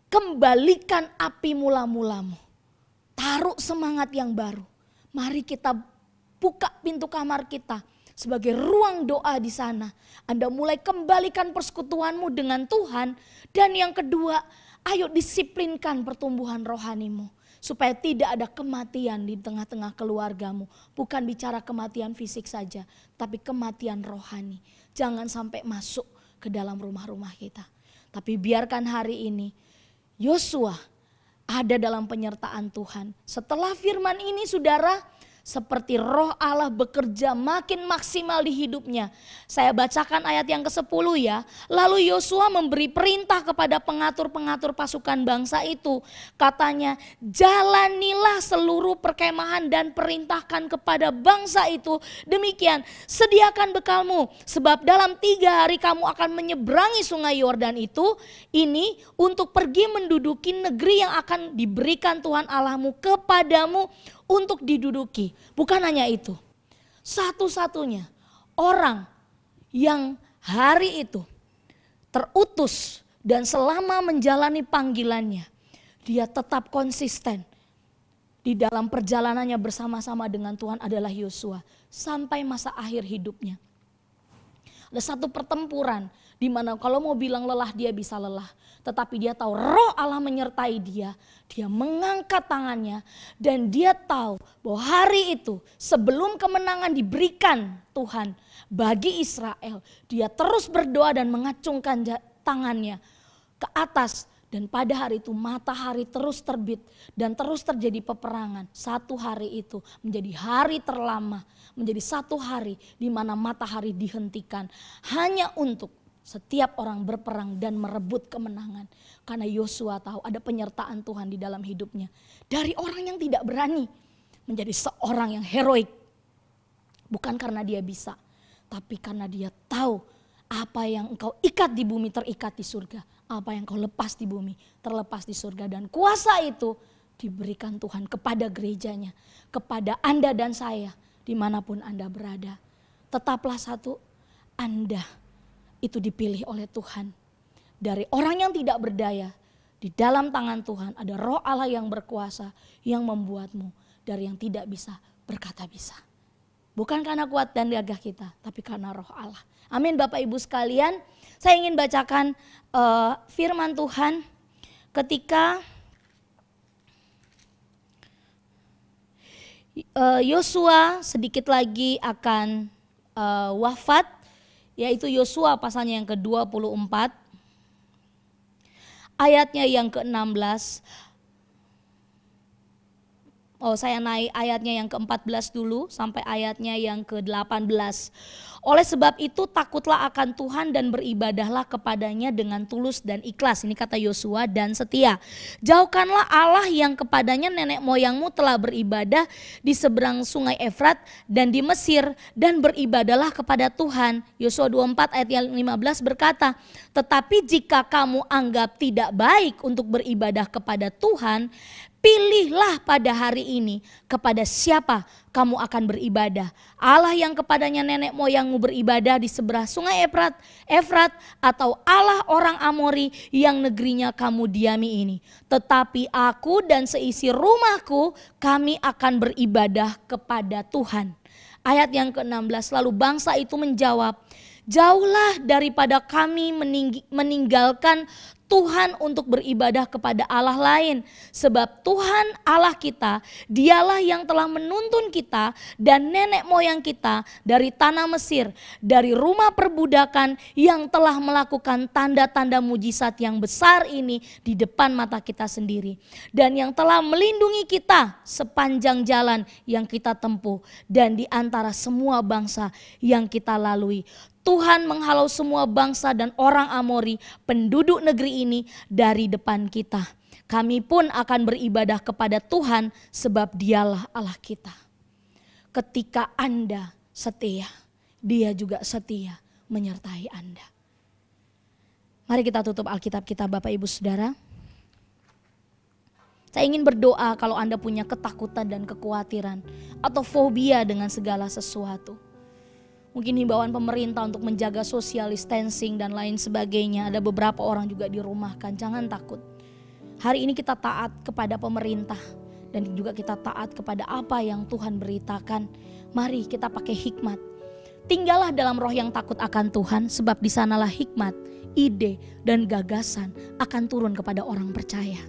kembalikan api mula-mulamu. Taruh semangat yang baru. Mari kita buka pintu kamar kita sebagai ruang doa di sana. Anda mulai kembalikan persekutuanmu dengan Tuhan. Dan yang kedua, ayo disiplinkan pertumbuhan rohanimu. Supaya tidak ada kematian di tengah-tengah keluargamu. Bukan bicara kematian fisik saja, tapi kematian rohani. Jangan sampai masuk ke dalam rumah-rumah kita. Tapi biarkan hari ini Yosua ada dalam penyertaan Tuhan. Setelah firman ini saudara, seperti roh Allah bekerja makin maksimal di hidupnya. Saya bacakan ayat yang ke-10 ya. Lalu Yosua memberi perintah kepada pengatur-pengatur pasukan bangsa itu. Katanya, jalanilah seluruh perkemahan dan perintahkan kepada bangsa itu. Demikian, sediakan bekalmu, sebab dalam 3 hari kamu akan menyeberangi sungai Yordan itu. Ini untuk pergi menduduki negeri yang akan diberikan Tuhan Allahmu kepadamu untuk diduduki. Bukan hanya itu, satu-satunya orang yang hari itu terutus dan selama menjalani panggilannya, dia tetap konsisten di dalam perjalanannya bersama-sama dengan Tuhan adalah Yosua sampai masa akhir hidupnya. Ada satu pertempuran di mana kalau mau bilang lelah dia bisa lelah. Tetapi dia tahu roh Allah menyertai dia. Dia mengangkat tangannya dan dia tahu bahwa hari itu sebelum kemenangan diberikan Tuhan bagi Israel. Dia terus berdoa dan mengacungkan tangannya ke atas. Dan pada hari itu matahari terus terbit dan terus terjadi peperangan. Satu hari itu menjadi hari terlama. Menjadi satu hari di mana matahari dihentikan. Hanya untuk setiap orang berperang dan merebut kemenangan. Karena Yosua tahu ada penyertaan Tuhan di dalam hidupnya. Dari orang yang tidak berani menjadi seorang yang heroik. Bukan karena dia bisa. Tapi karena dia tahu apa yang engkau ikat di bumi terikat di surga. Apa yang engkau lepas di bumi terlepas di surga. Dan kuasa itu diberikan Tuhan kepada gerejanya. Kepada Anda dan saya dimanapun Anda berada. Tetaplah satu, Anda itu dipilih oleh Tuhan. Dari orang yang tidak berdaya, di dalam tangan Tuhan ada roh Allah yang berkuasa yang membuatmu dari yang tidak bisa berkata bisa. Bukan karena kuat dan gagah kita, tapi karena roh Allah. Amin Bapak Ibu sekalian. Saya ingin bacakan firman Tuhan ketika Yosua sedikit lagi akan wafat. Yaitu Yosua pasalnya yang ke-24, ayatnya yang ke-16. Saya naik ayatnya yang ke-14 dulu sampai ayatnya yang ke-18. Oleh sebab itu takutlah akan Tuhan dan beribadahlah kepadanya dengan tulus dan ikhlas. Ini kata Yosua, dan setia. Jauhkanlah Allah yang kepadanya nenek moyangmu telah beribadah di seberang sungai Efrat dan di Mesir, dan beribadahlah kepada Tuhan. Yosua 24 ayat yang 15 berkata, tetapi jika kamu anggap tidak baik untuk beribadah kepada Tuhan, pilihlah pada hari ini kepada siapa kamu akan beribadah. Allah yang kepadanya nenek moyangmu beribadah di seberang sungai Efrat, atau Allah orang Amori yang negerinya kamu diami ini. Tetapi aku dan seisi rumahku, kami akan beribadah kepada Tuhan. Ayat yang ke-16, lalu bangsa itu menjawab, jauhlah daripada kami meninggalkan Tuhan untuk beribadah kepada Allah lain. Sebab Tuhan Allah kita, dialah yang telah menuntun kita dan nenek moyang kita dari tanah Mesir, dari rumah perbudakan, yang telah melakukan tanda-tanda mujizat yang besar ini di depan mata kita sendiri. Dan yang telah melindungi kita sepanjang jalan yang kita tempuh dan di antara semua bangsa yang kita lalui. Tuhan menghalau semua bangsa dan orang Amori, penduduk negeri ini, dari depan kita. Kami pun akan beribadah kepada Tuhan sebab dialah Allah kita. Ketika Anda setia, Dia juga setia menyertai Anda. Mari kita tutup Alkitab kita Bapak Ibu Saudara. Saya ingin berdoa kalau Anda punya ketakutan dan kekhawatiran atau fobia dengan segala sesuatu. Mungkin himbauan pemerintah untuk menjaga social distancing dan lain sebagainya. Ada beberapa orang juga dirumahkan, jangan takut. Hari ini kita taat kepada pemerintah dan juga kita taat kepada apa yang Tuhan beritakan. Mari kita pakai hikmat. Tinggallah dalam roh yang takut akan Tuhan, sebab di sanalah hikmat, ide dan gagasan akan turun kepada orang percaya.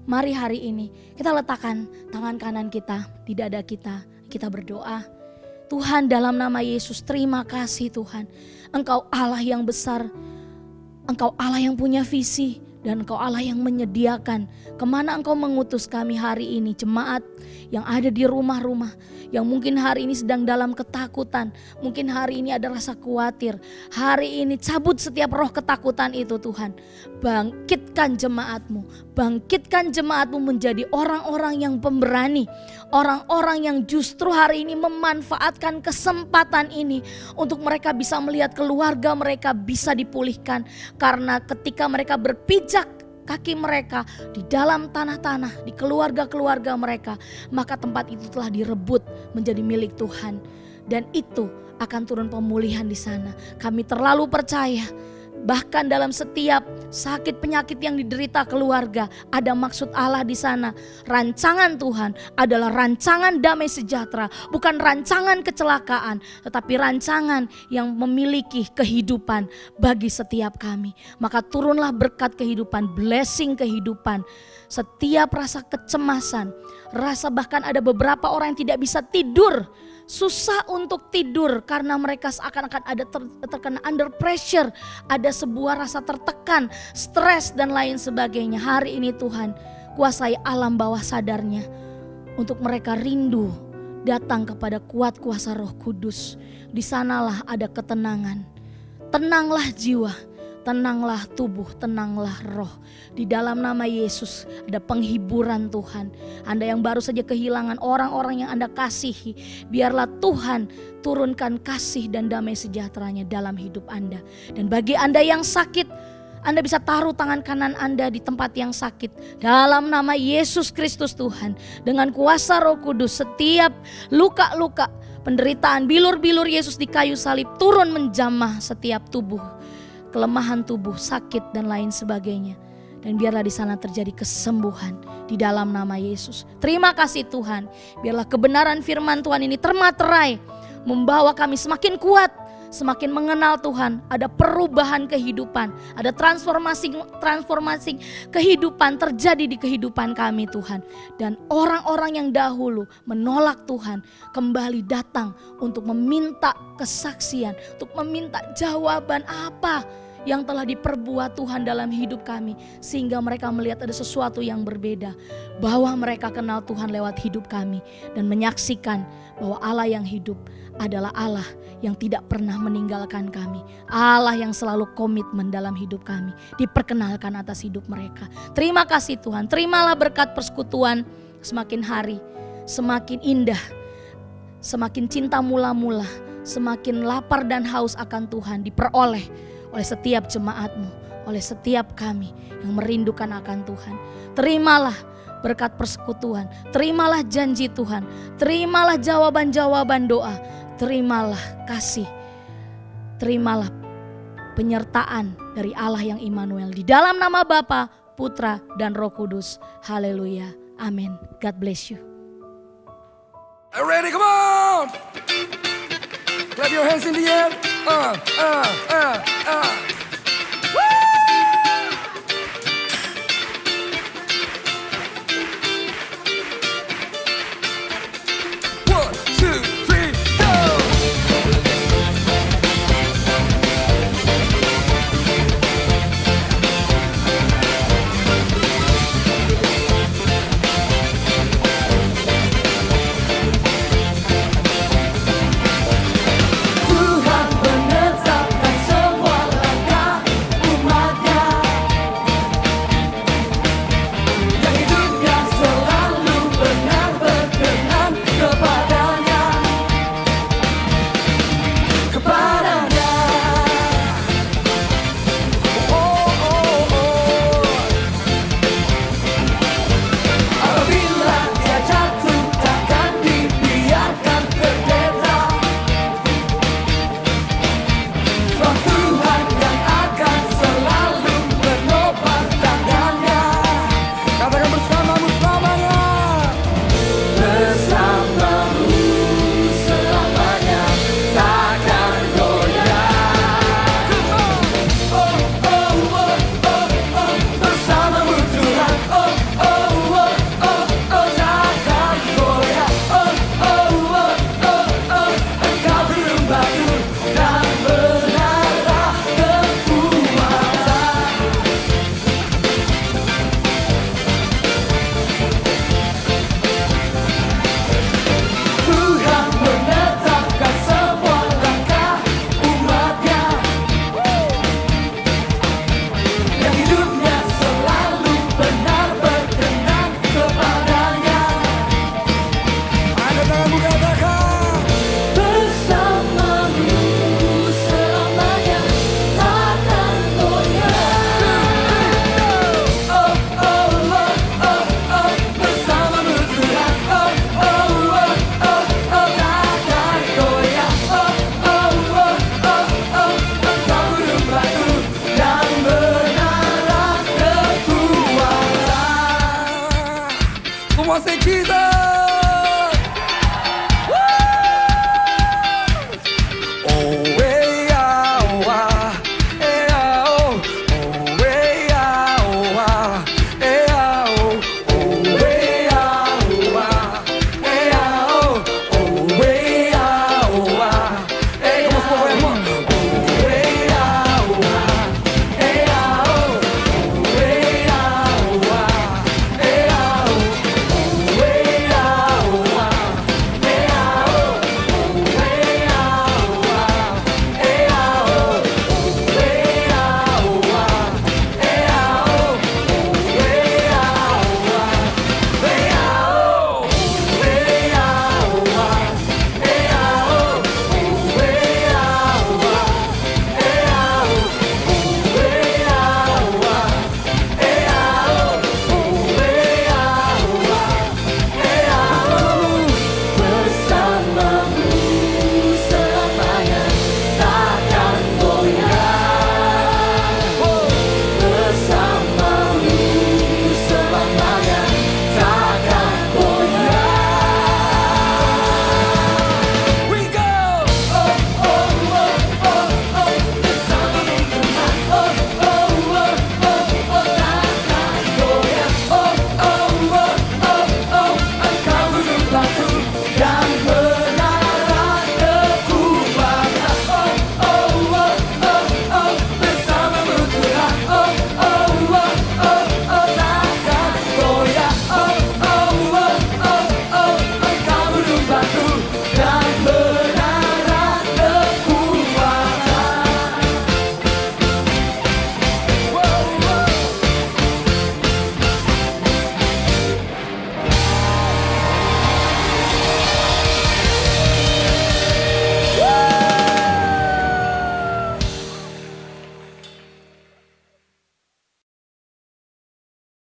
Mari hari ini kita letakkan tangan kanan kita di dada kita, kita berdoa. Tuhan, dalam nama Yesus, terima kasih Tuhan. Engkau Allah yang besar, Engkau Allah yang punya visi Dan Engkau Allah yang menyediakan kemana Engkau mengutus kami hari ini. Jemaat yang ada di rumah-rumah, yang mungkin hari ini sedang dalam ketakutan, mungkin hari ini ada rasa khawatir. Hari ini cabut setiap roh ketakutan itu Tuhan. Bangkitkan jemaat-Mu, bangkitkan jemaat-Mu menjadi orang-orang yang pemberani. Orang-orang yang justru hari ini memanfaatkan kesempatan ini untuk mereka bisa melihat keluarga mereka bisa dipulihkan. Karena ketika mereka berpijak kaki mereka di dalam tanah-tanah, di keluarga-keluarga mereka, maka tempat itu telah direbut menjadi milik Tuhan. Dan itu akan turun pemulihan di sana. Kami terlalu percaya. Bahkan dalam setiap sakit penyakit yang diderita keluarga, ada maksud Allah di sana. Rancangan Tuhan adalah rancangan damai sejahtera, bukan rancangan kecelakaan, tetapi rancangan yang memiliki kehidupan bagi setiap kami. Maka turunlah berkat kehidupan, blessing kehidupan. Setiap rasa kecemasan, rasa bahkan ada beberapa orang yang tidak bisa tidur, susah untuk tidur karena mereka seakan-akan ada terkena under pressure, ada sebuah rasa tertekan, stres dan lain sebagainya. Hari ini Tuhan kuasai alam bawah sadarnya untuk mereka rindu datang kepada kuat kuasa Roh Kudus. Di sanalah ada ketenangan. Tenanglah jiwa, tenanglah tubuh, tenanglah roh. Di dalam nama Yesus ada penghiburan Tuhan. Anda yang baru saja kehilangan orang-orang yang Anda kasihi, biarlah Tuhan turunkan kasih dan damai sejahteranya dalam hidup Anda. Dan bagi Anda yang sakit, Anda bisa taruh tangan kanan Anda di tempat yang sakit. Dalam nama Yesus Kristus Tuhan, dengan kuasa Roh Kudus, setiap luka-luka, penderitaan, bilur-bilur Yesus di kayu salib turun menjamah setiap tubuh, kelemahan tubuh, sakit dan lain sebagainya. Dan biarlah di sana terjadi kesembuhan di dalam nama Yesus. Terima kasih Tuhan. Biarlah kebenaran firman Tuhan ini termaterai, membawa kami semakin kuat, semakin mengenal Tuhan. Ada perubahan kehidupan, ada transformasi kehidupan terjadi di kehidupan kami Tuhan. Dan orang-orang yang dahulu menolak Tuhan kembali datang untuk meminta kesaksian, untuk meminta jawaban apa yang telah diperbuat Tuhan dalam hidup kami, sehingga mereka melihat ada sesuatu yang berbeda, bahwa mereka kenal Tuhan lewat hidup kami dan menyaksikan bahwa Allah yang hidup adalah Allah yang tidak pernah meninggalkan kami, Allah yang selalu komitmen dalam hidup kami, diperkenalkan atas hidup mereka. Terima kasih Tuhan. Terimalah berkat persekutuan semakin hari semakin indah, semakin cinta mula-mula, semakin lapar dan haus akan Tuhan diperoleh oleh setiap jemaat-Mu, oleh setiap kami yang merindukan akan Tuhan. Terimalah berkat persekutuan, terimalah janji Tuhan, terimalah jawaban-jawaban doa, terimalah kasih, terimalah penyertaan dari Allah yang Immanuel. Di dalam nama Bapa, Putra, dan Roh Kudus. Haleluya. Amin. God bless you. Ready, come on! Clap your hands in the air. Woo! 1, 2, 3, go! Tuhan menetapkan semua langkah. Vamos seguida!